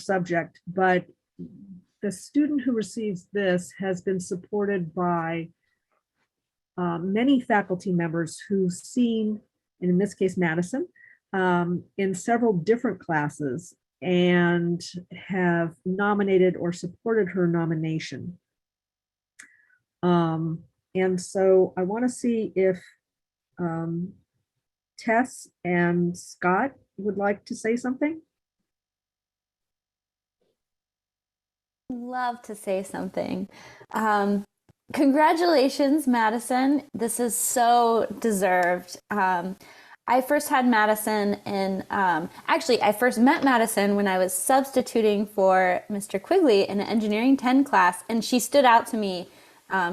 subject, but the student who receives this has been supported by many faculty members who've seen, and in this case, Madison, in several different classes and have nominated or supported her nomination. And so I want to see if Tess and Scott would like to say something. Love to say something. Congratulations, Madison. This is so deserved. I first had Madison in, actually, I first met Madison when I was substituting for Mr. Quigley in an Engineering 10 class, and she stood out to me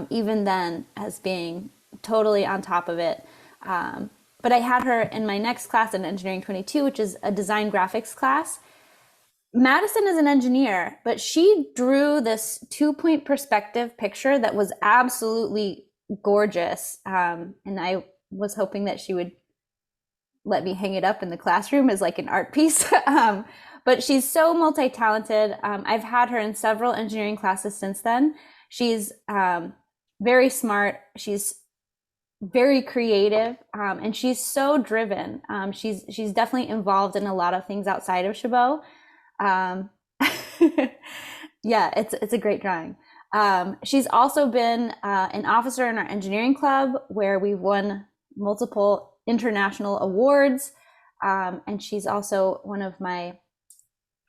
even then as being totally on top of it. But I had her in my next class in Engineering 22, which is a design graphics class. Madison is an engineer, but she drew this 2-point perspective picture that was absolutely gorgeous. And I was hoping that she would let me hang it up in the classroom as like an art piece. But she's so multi-talented. I've had her in several engineering classes since then. She's very smart. She's very creative, and she's so driven. She's definitely involved in a lot of things outside of Chabot. Yeah, it's a great drawing. She's also been an officer in our engineering club where we've won multiple international awards. And she's also one of my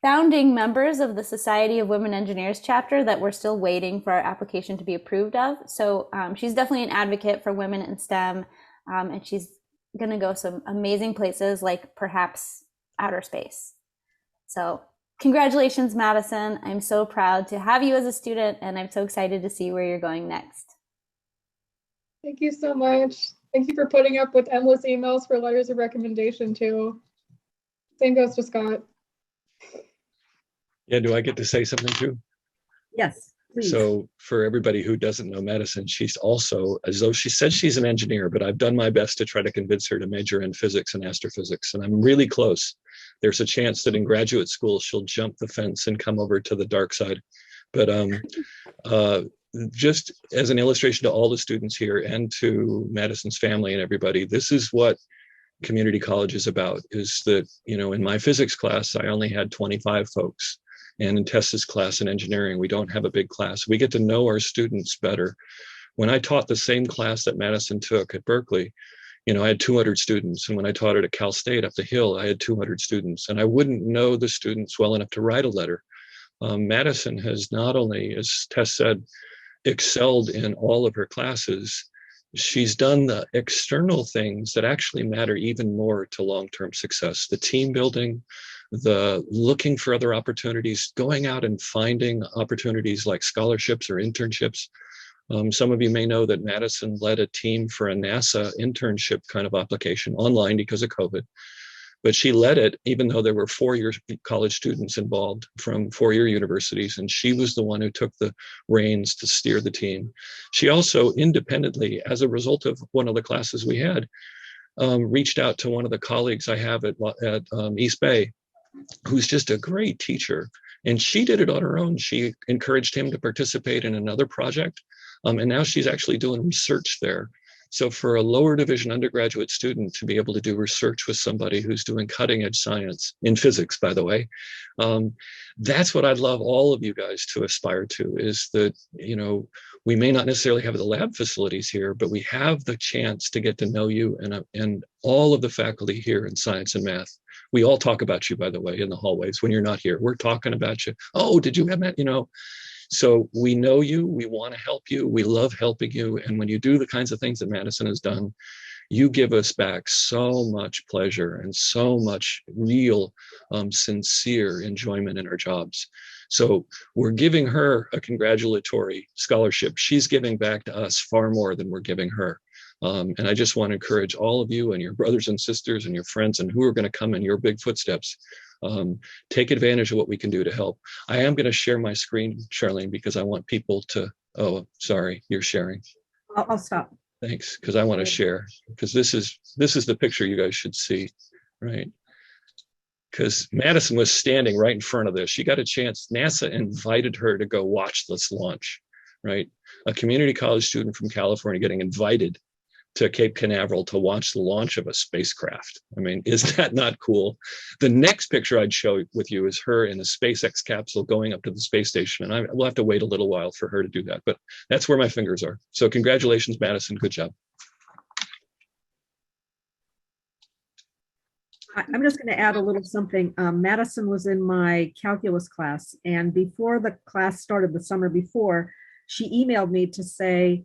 founding members of the Society of Women Engineers chapter that we're still waiting for our application to be approved of. So she's definitely an advocate for women in STEM, and she's going to go some amazing places like perhaps outer space. So congratulations, Madison. I'm so proud to have you as a student, and I'm so excited to see where you're going next. Thank you so much. Thank you for putting up with endless emails for letters of recommendation too. Same goes to Scott. Yeah, do I get to say something too? Yes, please. So for everybody who doesn't know Madison, she's also, as though she said she's an engineer, but I've done my best to try to convince her to major in physics and astrophysics, and I'm really close. There's a chance that in graduate school, she'll jump the fence and come over to the dark side. But just as an illustration to all the students here and to Madison's family and everybody, this is what community college is about, is that, you know, in my physics class, I only had 25 folks. And in Tessa's class in engineering, we don't have a big class. We get to know our students better. When I taught the same class that Madison took at Berkeley, you know, I had 200 students. And when I taught it at Cal State up the hill, I had 200 students. And I wouldn't know the students well enough to write a letter. Madison has not only, as Tess said, excelled in all of her classes, she's done the external things that actually matter even more to long-term success. The team building, the looking for other opportunities, going out and finding opportunities like scholarships or internships. Some of you may know that Madison led a team for a NASA internship kind of application online because of COVID. But she led it even though there were 4-year college students involved from 4-year universities, and she was the one who took the reins to steer the team. She also independently, as a result of one of the classes we had, reached out to one of the colleagues I have at East Bay, who's just a great teacher. And she did it on her own. She encouraged him to participate in another project. And now she's actually doing research there. So for a lower division undergraduate student to be able to do research with somebody who's doing cutting edge science in physics, by the way, that's what I'd love all of you guys to aspire to, is that, you know, we may not necessarily have the lab facilities here, but we have the chance to get to know you and all of the faculty here in science and math. We all talk about you, by the way, in the hallways when you're not here. We're talking about you. Oh, did you have that? You know, so we know you, we want to help you, we love helping you. And when you do the kinds of things that Madison has done, you give us back so much pleasure and so much real, sincere enjoyment in our jobs. So we're giving her a congratulatory scholarship. She's giving back to us far more than we're giving her. And I just want to encourage all of you and your brothers and sisters and your friends and who are going to come in your big footsteps. Take advantage of what we can do to help. I am going to share my screen, Charlene, because I want people to, oh, sorry, you're sharing. I'll stop. Thanks, because I want to share, because this is the picture you guys should see, right? because Madison was standing right in front of this. She got a chance. NASA invited her to go watch this launch, right? A community college student from California getting invited to Cape Canaveral to watch the launch of a spacecraft. I mean, is that not cool? The next picture I'd show with you is her in a SpaceX capsule going up to the space station. And we'll have to wait a little while for her to do that, but that's where my fingers are. So congratulations, Madison. Good job. I'm just going to add a little something. Madison was in my calculus class, and before the class started the summer before, she emailed me to say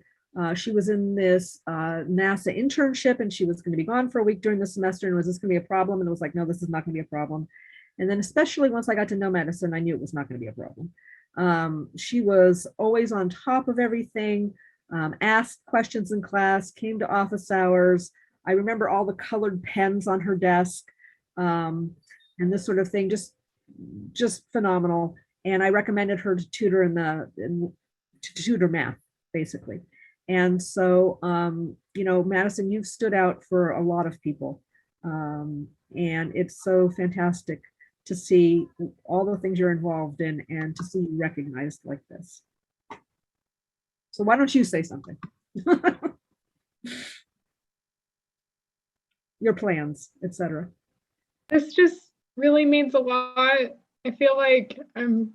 she was in this NASA internship and she was going to be gone for a week during the semester, and was this going to be a problem? And it was like, no, this is not going to be a problem. And then especially once I got to know Madison, I knew it was not going to be a problem. She was always on top of everything, asked questions in class, came to office hours. I remember all the colored pens on her desk, and this sort of thing, just phenomenal. And I recommended her to tutor to tutor math, basically. And so, Madison, you've stood out for a lot of people. And it's so fantastic to see all the things you're involved in and to see you recognized like this. So why don't you say something? Your plans, etc. This just really means a lot. I feel like I'm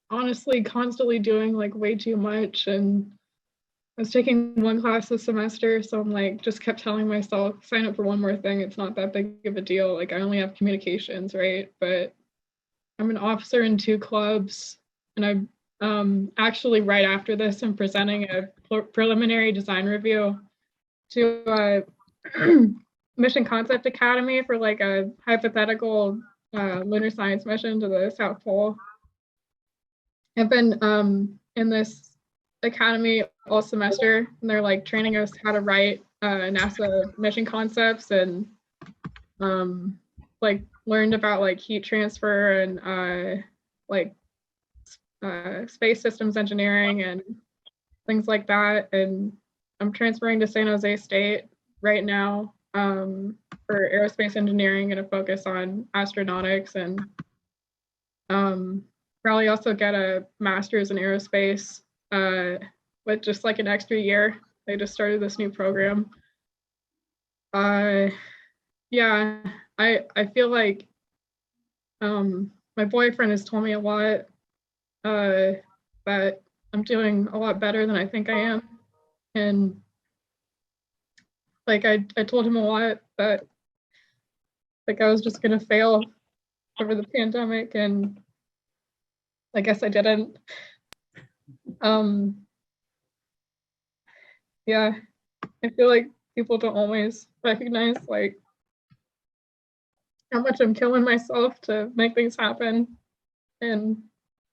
honestly constantly doing like way too much, and I was taking one class this semester, so I'm like just kept telling myself, sign up for one more thing. It's not that big of a deal. Like I only have communications, right? But I'm an officer in 2 clubs, and I'm actually right after this, I'm presenting a preliminary design review to a Mission Concept Academy for like a hypothetical lunar science mission to the South Pole. I've been in this academy all semester, and they're like training us how to write NASA mission concepts, and like learned about like heat transfer and like space systems engineering and things like that. And I'm transferring to San Jose State right now for aerospace engineering and a focus on astronautics, and probably also get a master's in aerospace with just like an extra year. They just started this new program. Yeah, I feel like my boyfriend has told me a lot that I'm doing a lot better than I think I am. And like I told him a lot that like I was just gonna fail over the pandemic, and I guess I didn't. Yeah, I feel like people don't always recognize like how much I'm killing myself to make things happen, and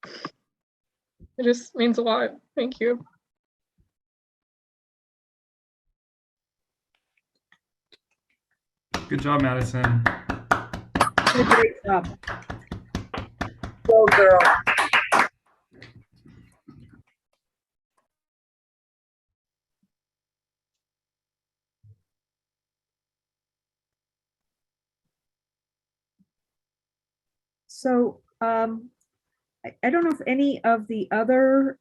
it just means a lot. Thank you. Good job, Madison. Great job. Go girl. So I don't know if any of the other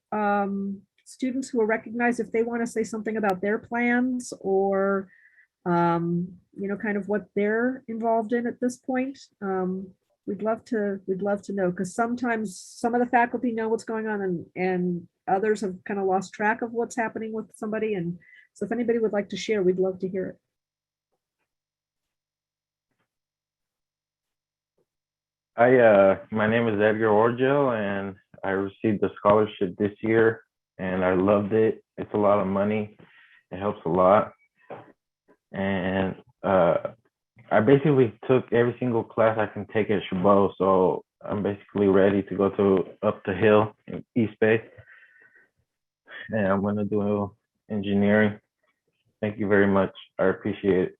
students who are recognized, if they want to say something about their plans or kind of what they're involved in at this point. We'd love to know, because sometimes some of the faculty know what's going on, and others have kind of lost track of what's happening with somebody. And so if anybody would like to share, we'd love to hear it. My name is Edgar Orgel, and I received a scholarship this year, and I loved it. It's a lot of money. It helps a lot. And I basically took every single class I can take at Chabot, so I'm basically ready to go up the hill in East Bay. And I'm gonna do engineering. Thank you very much. I appreciate it.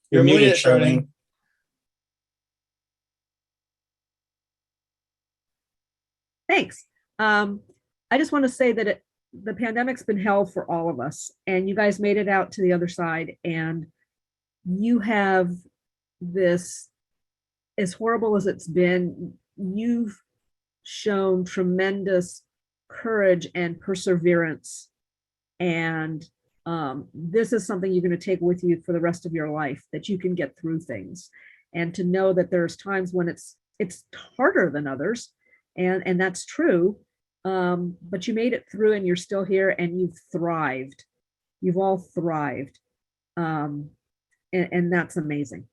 You're muted, Charlene. Thanks. I just want to say that the pandemic's been hell for all of us, and you guys made it out to the other side, and you have this, as horrible as it's been, you've shown tremendous courage and perseverance. And this is something you're going to take with you for the rest of your life, that you can get through things, and to know that there's times when it's harder than others, and that's true. But you made it through, and you're still here, and you've thrived. You've all thrived. And that's amazing.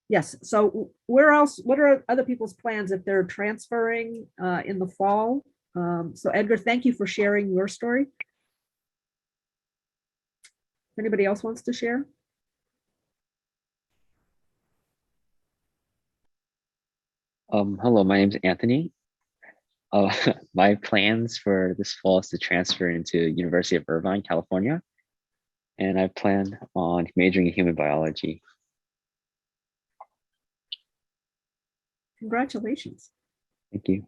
Yes. So where else, what are other people's plans if they're transferring in the fall? So Edgar, thank you for sharing your story. If anybody else wants to share? Hello, my name's Anthony. My plans for this fall is to transfer into University of Irvine, California, and I plan on majoring in human biology. Congratulations. Thank you.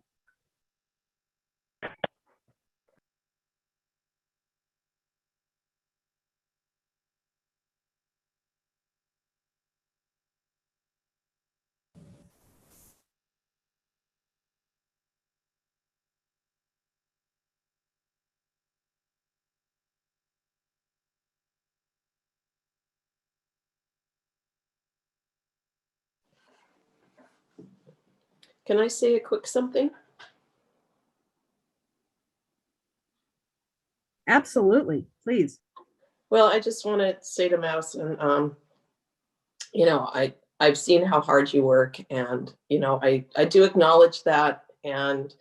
Can I say a quick something? Absolutely, please. Well, I just want to say to Madison, you know, I've seen how hard you work, and you know, I do acknowledge that, and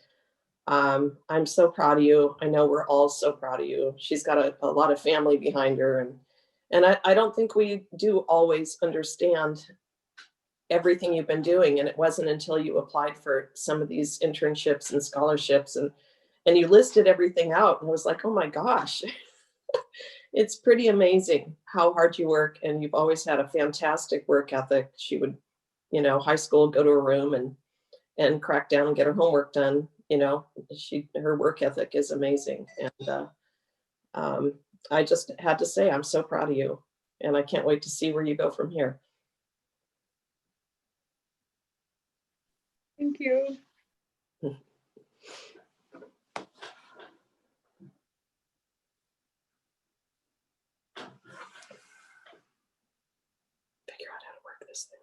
I'm so proud of you. I know we're all so proud of you. She's got a lot of family behind her, and I don't think we do always understand everything you've been doing. And it wasn't until you applied for some of these internships and scholarships and you listed everything out, and I was like, oh my gosh. It's pretty amazing how hard you work, and you've always had a fantastic work ethic. She would, you know, high school, go to her room and crack down and get her homework done. You know, her work ethic is amazing, and I just had to say I'm so proud of you, and I can't wait to see where you go from here. Thank you. Figure out how to work this thing.